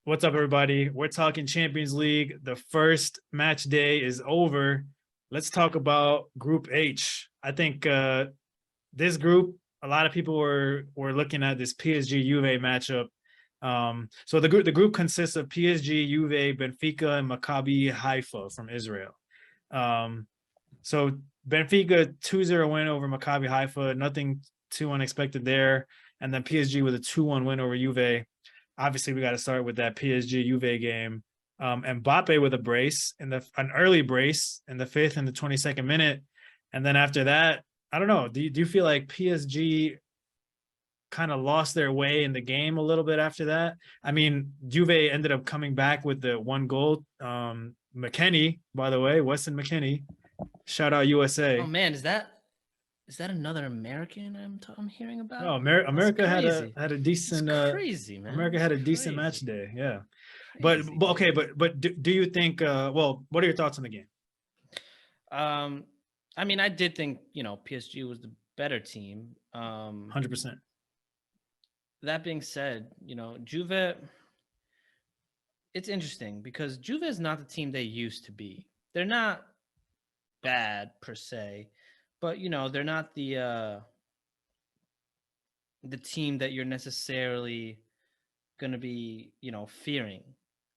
What's up, everybody? We're talking Champions League. The first match day is over. Let's talk about Group H. I think this group, a lot of people were looking at this PSG Juve matchup. So the group consists of PSG, Juve, Benfica, and Maccabi Haifa from Israel. So Benfica 2-0 win over Maccabi Haifa, nothing too unexpected there. And then PSG with a 2-1 win over Juve. Obviously, we got to start with that PSG Juve game. Mbappe with a brace an early brace in the 5th and the 22nd minute. And then after that, I don't know. Do you feel like PSG kind of lost their way in the game a little bit after that? I mean, Juve ended up coming back with the one goal. McKennie, by the way, Weston McKennie. Shout out USA. Oh man, is that another American I'm hearing No, about? That's America crazy. had a It's decent crazy, man. America It's had a decent match crazy. day. Yeah. But, Crazy, but okay, dude. but do you think well, what are your thoughts on the game? Um, I mean, I did think PSG was the better team. 100%. That being said, Juve. It's interesting because Juve is not the team they used to be. They're not bad per se, but they're not the team that you're necessarily going to be, fearing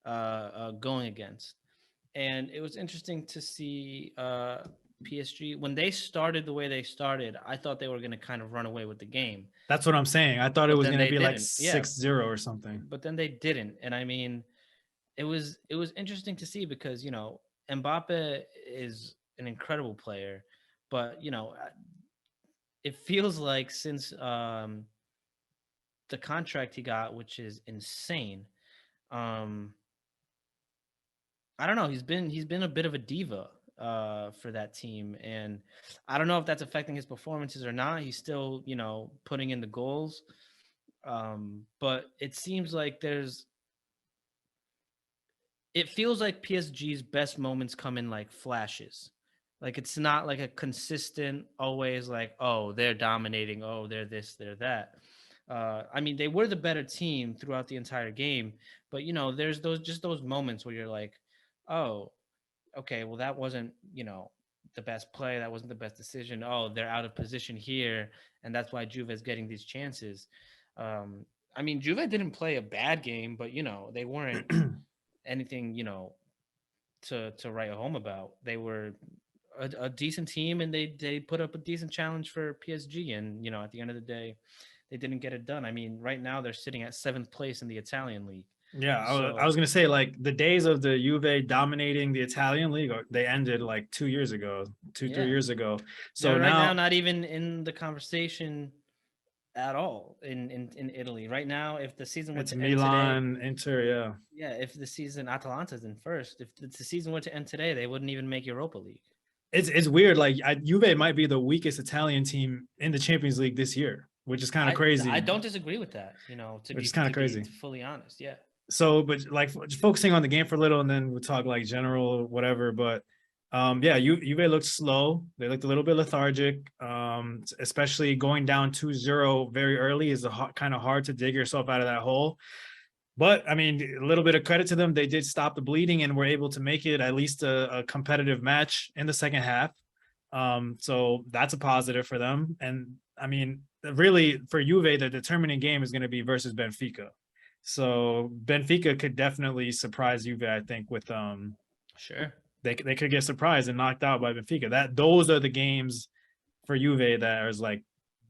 going against. And it was interesting to see PSG when they started the way they started. I thought they were going to kind of run away with the game, That's what I'm saying. I thought it but was then going to they be like didn't. Yeah, 6-0 or something. but then they didn't. And I mean, it was interesting to see because Mbappe is an incredible player, but it feels like since the contract he got, which is insane. Um, I don't know. He's been a bit of a diva for that team, and I don't know if that's affecting his performances or not. He's still putting in the goals, but it seems like it feels like PSG's best moments come in like flashes. Like it's not like a consistent, always like, oh, they're dominating, oh, they're this, they're that. I mean, they were the better team throughout the entire game, but there's those moments where you're like, oh, okay, well, that wasn't the best play, that wasn't the best decision. Oh, they're out of position here, and that's why Juve is getting these chances. I mean, Juve didn't play a bad game, but they weren't anything to write home about. They were a decent team, and they put up a decent challenge for PSG, and at the end of the day they didn't get it done. I mean, right now they're sitting at 7th place in the Italian league. Yeah, I So was gonna say like the days of the Juve dominating the Italian league, they ended like 2 years ago, 3 yeah, years ago. So they're right now now not even in the conversation at all in Italy right now. If the season were it's to end today, Milan, Inter. Yeah, yeah, if the season Atalanta's in first, if the season were to end today, they wouldn't even make Europa League. it's weird. Like Juve might be the weakest Italian team in the Champions League this year, which is kind of I crazy. don't disagree with that. To Which be is kind to of be crazy. fully honest, yeah. So, but like focusing on the game for a little, and then we'll talk like general whatever. But yeah, Juve looked slow. They looked a little bit lethargic. Especially going down 2-0 very early is kind of hard to dig yourself out of that hole. But I mean, a little bit of credit to them. They did stop the bleeding and were able to make it at least a competitive match in the second half. So that's a positive for them. And I mean, really for Juve, the determining game is going to be versus Benfica. So Benfica could definitely surprise Juve, I think, with Sure. they could get surprised and knocked out by Benfica. Those are the games for Juve that is like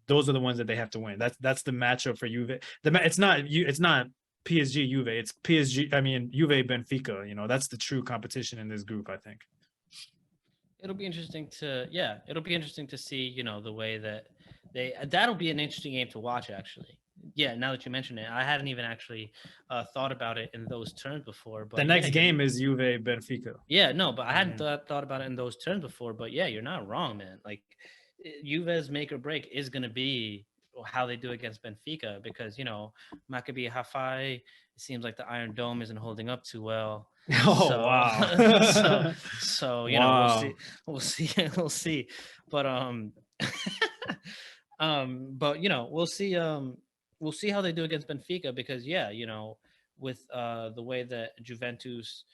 those are the ones that they have to win. That's the matchup for Juve. It's not PSG Juve. It's PSG. I mean Juve Benfica. That's the true competition in this group. I think. It'll be interesting it'll be interesting to see, the way that that'll be an interesting game to watch, actually. Yeah, now that you mention it, I hadn't even actually thought about it in those terms before, The but yeah, next game is Juve Benfica. yeah, no, but I hadn't Mhm. thought about it in those terms before, but yeah, you're not wrong, man. Like, Juve's make or break is going to be how they do against Benfica because, Maccabi Haifa, it seems like the Iron Dome isn't holding up too well. Oh So, so, wow, so, we'll wow. see, we'll see, we'll see. But, but we'll see how they do against Benfica because, yeah, with the way that Juventus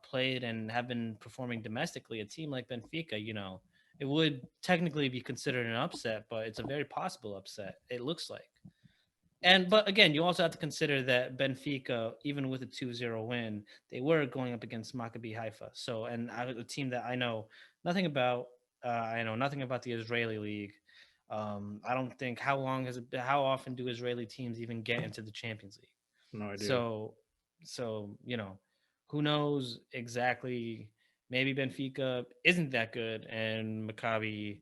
played and have been performing domestically, a team like Benfica, it would technically be considered an upset, but it's a very possible upset. It looks like. But again, you also have to consider that Benfica, even with a 2-0 win, they were going up against Maccabi Haifa. So, and a team that I know nothing about. I know nothing about the Israeli league. I don't think how often do Israeli teams even get into the Champions League? No idea. So who knows exactly? Maybe Benfica isn't that good, and Maccabi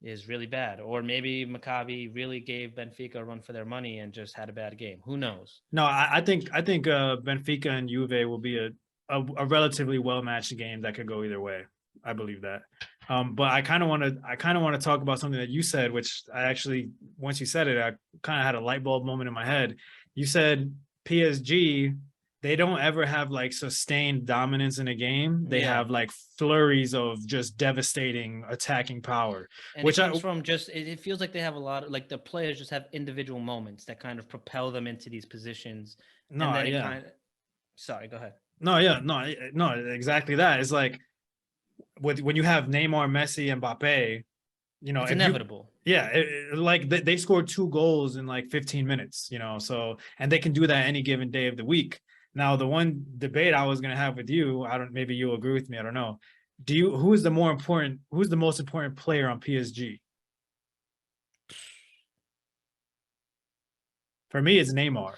is really bad, or maybe Maccabi really gave Benfica a run for their money and just had a bad game. Who knows? No, I think Benfica and Juve will be a relatively well matched game that could go either way. I believe that. But I kind of want to talk about something that you said, which I actually, once you said it, I kind of had a light bulb moment in my head. You said PSG, they don't ever have like sustained dominance in a game. They Yeah. have like flurries of just devastating attacking power, And which it comes from just it feels like they have a lot of, like, the players just have individual moments that kind of propel them into these positions, and no, then it yeah, kind of. Sorry, go ahead. no, yeah, no, exactly that. It's like when you have Neymar, Messi, and Mbappe, It's if you, inevitable. yeah, like they scored 2 goals in like 15 minutes, so, and they can do that any given day of the week. Now, the one debate I was going to have with you, maybe you'll agree with me, I don't know. Who's the most important player on PSG? For me, it's Neymar.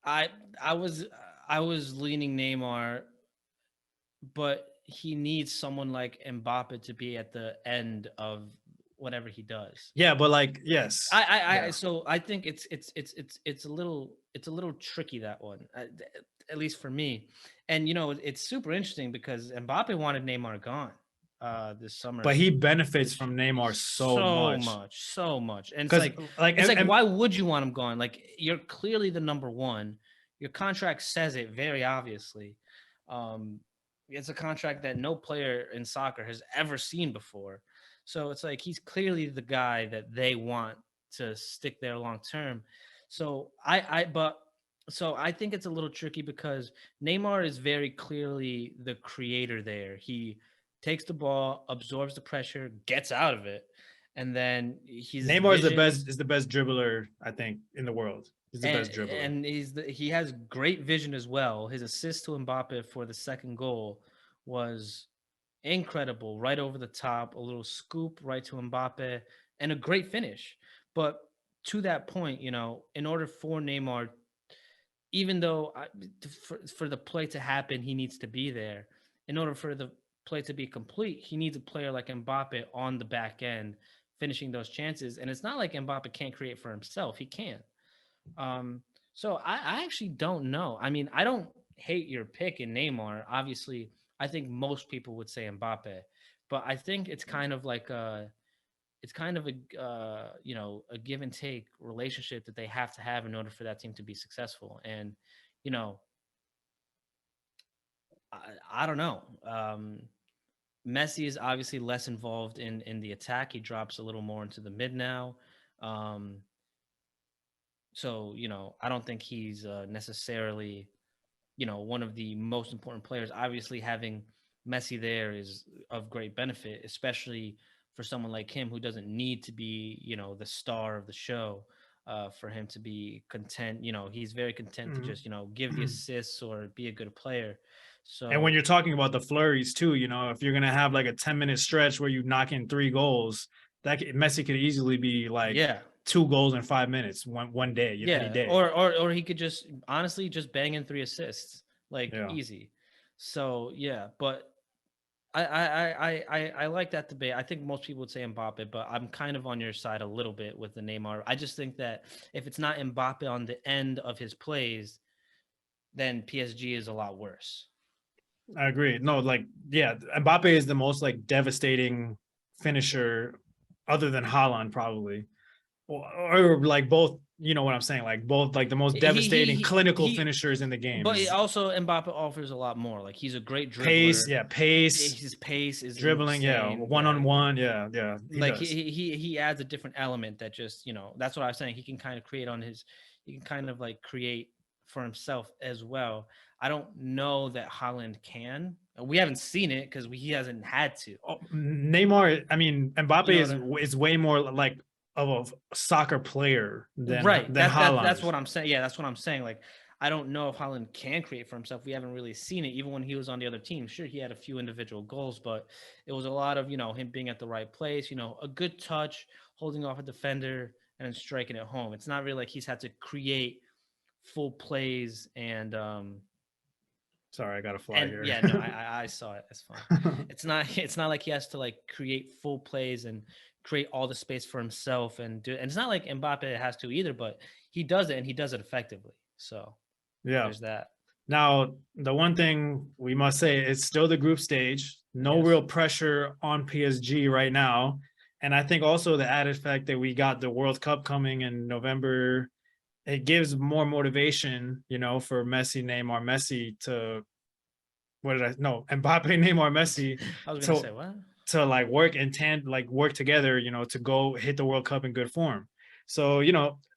I I was I was leaning Neymar, but he needs someone like Mbappe to be at the end of whatever he does. Yeah, but like, yes. Yeah. So I think it's a little tricky, that one, at least for me. And it's super interesting because Mbappe wanted Neymar gone this summer. But he benefits This from Neymar so so much. much, so much, and Because like, it's like, why would you want him gone? Like, you're clearly the number one. Your contract says it very obviously. Um, it's a contract that no player in soccer has ever seen before. So it's like he's clearly the guy that they want to stick there long term. So I think it's a little tricky because Neymar is very clearly the creator there. He takes the ball, absorbs the pressure, gets out of it, and then his Neymar vision, is the best dribbler, I think, in the world. He's the and best dribbler. he has great vision as well. His assist to Mbappe for the second goal was incredible, right over the top, a little scoop right to Mbappe, and a great finish. But to that point, in order for Neymar, even though for the play to happen, he needs to be there. In order for the play to be complete, he needs a player like Mbappe on the back end, finishing those chances. And it's not like Mbappe can't create for himself; he can. So I actually don't know. I mean, I don't hate your pick in Neymar. Obviously, I think most people would say Mbappe, but I think it's kind of a give and take relationship that they have to have in order for that team to be successful. And you know, I don't know. Messi is obviously less involved in the attack. He drops a little more into the mid now. Um, so I don't think he's necessarily one of the most important players. Obviously, having Messi there is of great benefit, especially for someone like him who doesn't need to be, the star of the show. For him to be content, he's very content to just, give the assists or be a good player. And when So you're talking about the flurries too, if you're gonna have like a 10-minute stretch where you knock in 3 goals, Messi could easily be like yeah, 2 goals in 5 minutes one day, any yeah, day. or he could just honestly just bang in 3 assists, like, Yeah, easy. So yeah, but I like that debate. I think most people would say Mbappe, but I'm kind of on your side a little bit with the Neymar. I just think that if it's not Mbappe on the end of his plays, then PSG is a lot worse. I agree. No, like, yeah, Mbappe is the most like devastating finisher, other than Haaland, probably, or like both. You know what I'm saying? Like both, like the most devastating clinical He finishers in the game but is also Mbappe offers a lot more. Like, he's a great pace. dribbler. Yeah, pace, His pace is dribbling. Yeah, insane. one Yeah. on one. Yeah, yeah, he Like, does. he adds a different element that just, that's what I was saying. He can kind of create for himself as well. I don't know that Haaland can. We haven't seen it because he hasn't had to. Neymar, I mean, Mbappe You know is way more like of a soccer player right. than Haaland That's is. what I'm saying. Yeah, that's what I'm saying. Like, I don't know if Haaland can create for himself. We haven't really seen it. Even when he was on the other team, sure, he had a few individual goals, but it was a lot of, him being at the right place, a good touch, holding off a defender, and then striking it home. It's not really like he's had to create full plays Sorry, I got to fly and here. yeah, no, I saw it. That's fine. It's not like he has to like create full plays and create all the space for himself and do. And it's not like Mbappe has to either, but he does it and he does it effectively. So Yeah. there's that. Now, the one thing we must say is still the group stage. No Yes. real pressure on PSG right now. And I think also the added fact that we got the World Cup coming in November, it gives more motivation, for Messi, Neymar, Messi to Mbappe, Neymar, Messi I was gonna to say what? to like work together, to go hit the World Cup in good form. So,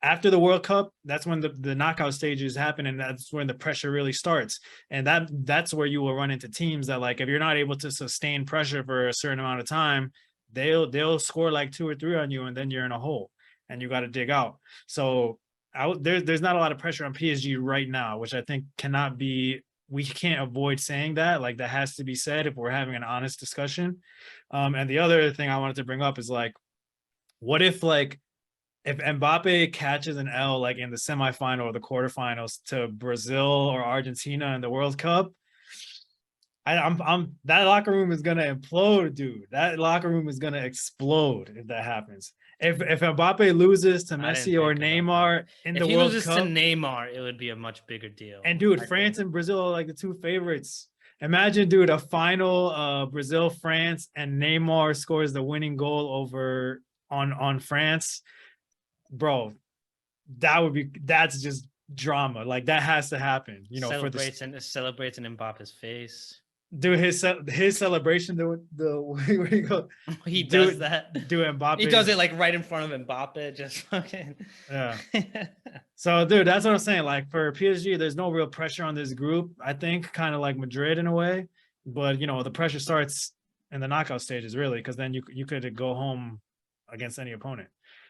after the World Cup, that's when the knockout stages happen, and that's when the pressure really starts. And that's where you will run into teams that, like, if you're not able to sustain pressure for a certain amount of time, they'll score like 2 or 3 on you, and then you're in a hole and you got to dig out. So there's not a lot of pressure on PSG right now, which I think we can't avoid saying that. Like, that has to be said if we're having an honest discussion. And the other thing I wanted to bring up is, like, what if Mbappe catches an L like in the semifinal or the quarterfinals to Brazil or Argentina in the World Cup? I'm that locker room is gonna implode, dude. That locker room is gonna explode if that happens. If Mbappe loses to I didn't Messi or think about Neymar that. in If the he World loses to Cup, Neymar, it would be a much bigger deal. and dude, I France think. and Brazil are like the two favorites. Imagine, dude, a final Brazil France and Neymar scores the winning goal over on France. Bro, that's just drama. Like, that has to happen, for the Celebrates in Mbappe's face. dude, his celebration, the where he go, He does that. do Mbappe. He does it like right in front of Mbappe, just fucking. Yeah. So, dude, that's what I'm saying. Like, for PSG, there's no real pressure on this group. I think kind of like Madrid in a way, but the pressure starts in the knockout stages, really, because then you could go home against any opponent.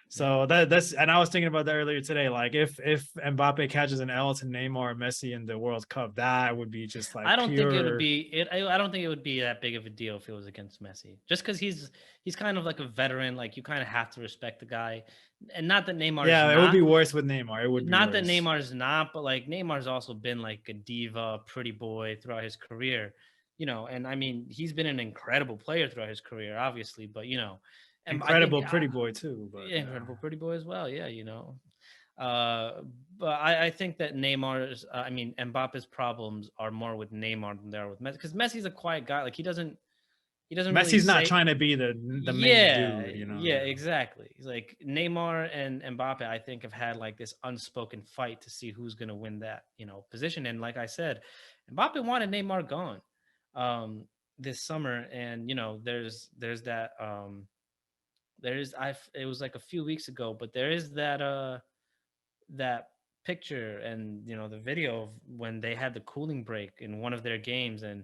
So that's, and I was thinking about that earlier today. Like, if Mbappe catches an L to Neymar or Messi in the World Cup, that would be just like I don't think it would pure. be. I don't think it would be that big of a deal if it was against Messi, just because he's kind of like a veteran. Like, you kind of have to respect the guy, and not that Neymar. Yeah, it would be worse with Neymar. It would be Not worse. that Neymar's not, but like Neymar's also been like a diva, pretty boy throughout his career, and I mean he's been an incredible player throughout his career, obviously, but and incredible pretty boy too, but yeah, incredible pretty boy as well, yeah, but I think that Mbappe's problems are more with Neymar than they are with Messi, because Messi's a quiet guy. Like, he doesn't Messi's really not trying to be the main dude, Yeah, exactly. He's like, Neymar and Mbappe, I think, have had like this unspoken fight to see who's going to win that, position. And like I said, Mbappe wanted Neymar gone this summer. And, there's that, it was like a few weeks ago, but there is that picture and, the video of when they had the cooling break in one of their games, and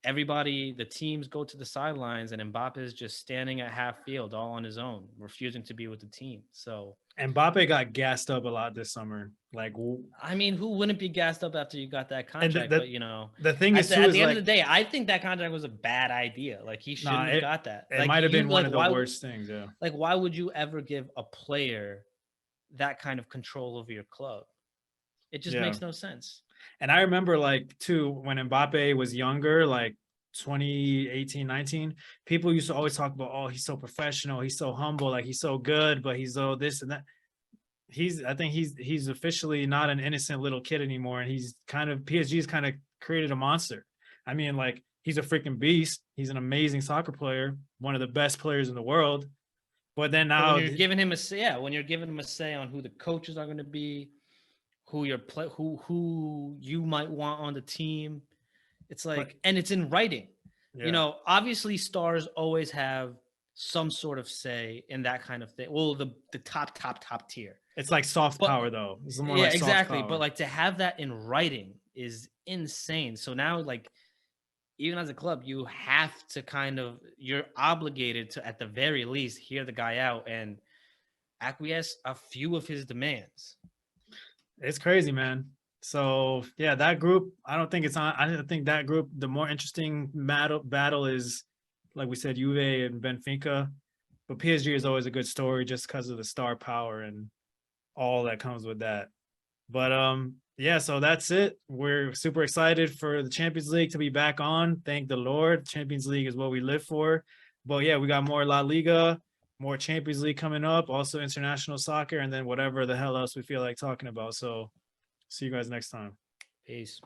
the teams go to the sidelines, and Mbappe is just standing at half field all on his own, refusing to be with the team. So Mbappe got gassed up a lot this summer. Like, I mean, who wouldn't be gassed up after you got that contract? But the thing is, at the end of the day, I think that contract was a bad idea. Like, he shouldn't have got that. It might have been one of the worst things. Yeah. Like, why would you ever give a player that kind of control over your club? It just makes no sense. And I remember, like, too, when Mbappe was younger, like 2018, 19, people used to always talk about, oh, he's so professional, he's so humble, like, he's so good, but he's so this and that. I think he's officially not an innocent little kid anymore. And PSG's kind of created a monster. I mean, like, he's a freaking beast. He's an amazing soccer player, one of the best players in the world. But then now, when you're giving him a say on who the coaches are going to be, who you might want on the team, it's like, and it's in writing. Yeah. Obviously stars always have some sort of say in that kind of thing. Well, the top tier. It's like soft But power though. It's more yeah, like soft exactly. power. But like to have that in writing is insane. So now like even as a club, you have to kind of you're obligated to at the very least hear the guy out and acquiesce a few of his demands. It's crazy, man. So yeah, that group, I don't think it's on. I don't think that group, the more interesting battle is, like we said, Juve and Benfica. But PSG is always a good story just because of the star power and all that comes with that. But yeah, so that's it. We're super excited for the Champions League to be back on. Thank the Lord. Champions League is what we live for. But yeah, we got more La Liga, more Champions League coming up, also international soccer, and then whatever the hell else we feel like talking about. So see you guys next time. Peace.